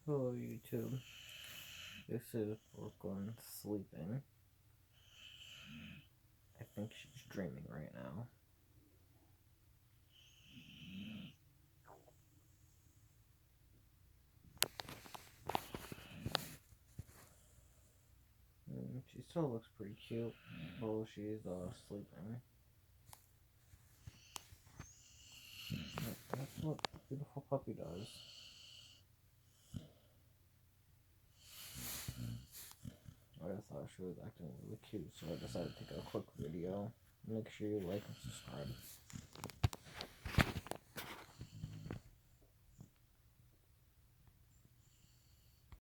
Hello, YouTube. This is Brooklyn sleeping. I think she's dreaming right now. She still looks pretty cute while she's sleeping. That's what a beautiful puppy does. I just thought she was acting really cute, so I decided to take a quick video. Make sure you like and subscribe.